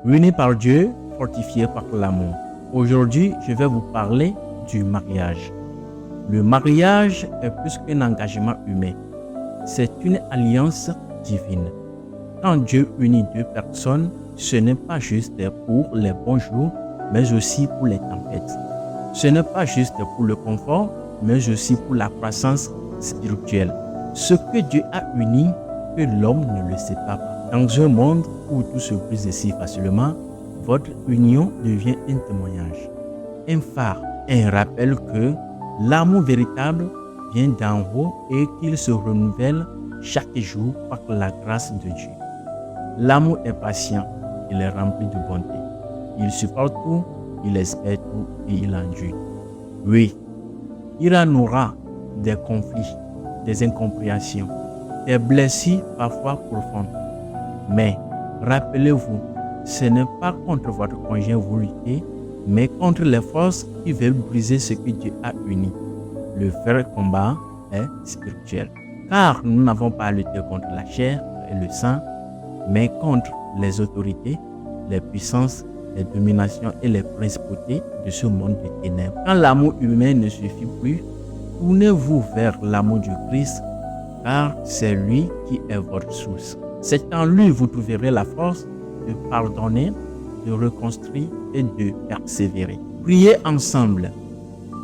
Unis par Dieu, fortifiés par l'amour. Aujourd'hui, je vais vous parler du mariage. Le mariage est plus qu'un engagement humain. C'est une alliance divine. Quand Dieu unit deux personnes, ce n'est pas juste pour les bons jours, mais aussi pour les tempêtes. Ce n'est pas juste pour le confort, mais aussi pour la croissance spirituelle. Ce que Dieu a uni, que l'homme ne le sépare pas. Dans un monde où tout se brise si facilement, votre union devient un témoignage, un phare, un rappel que l'amour véritable vient d'en haut et qu'il se renouvelle chaque jour par la grâce de Dieu. L'amour est patient, il est rempli de bonté. Il supporte tout, il espère tout et il endure. Oui, il en aura des conflits, des incompréhensions, des blessures parfois profondes. Mais rappelez-vous, ce n'est pas contre votre conjoint vous luttez, mais contre les forces qui veulent briser ce que Dieu a uni. Le vrai combat est spirituel. Car nous n'avons pas à lutter contre la chair et le sang, mais contre les autorités, les puissances, les dominations et les principautés de ce monde de ténèbres. Quand l'amour humain ne suffit plus, tournez-vous vers l'amour du Christ, car c'est lui qui est votre source. C'est en lui que vous trouverez la force de pardonner, de reconstruire et de persévérer. Priez ensemble.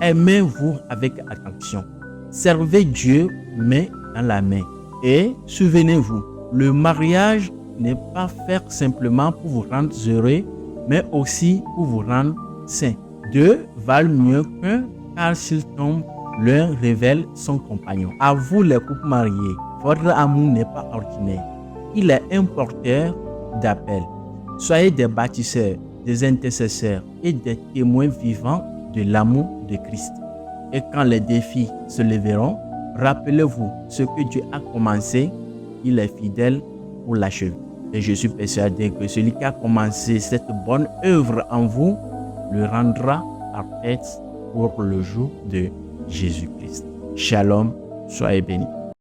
Aimez-vous avec attention. Servez Dieu main dans la main. Et souvenez-vous, le mariage n'est pas fait simplement pour vous rendre heureux, mais aussi pour vous rendre saint. Deux valent mieux qu'un, car s'ils tombent, l'un révèle son compagnon. À vous les couples mariés, votre amour n'est pas ordinaire. Il est un porteur d'appel. Soyez des bâtisseurs, des intercesseurs et des témoins vivants de l'amour de Christ. Et quand les défis se lèveront, rappelez-vous ce que Dieu a commencé, il est fidèle pour l'achever. Et je suis persuadé que celui qui a commencé cette bonne œuvre en vous le rendra parfaite pour le jour de Jésus-Christ. Shalom, soyez bénis.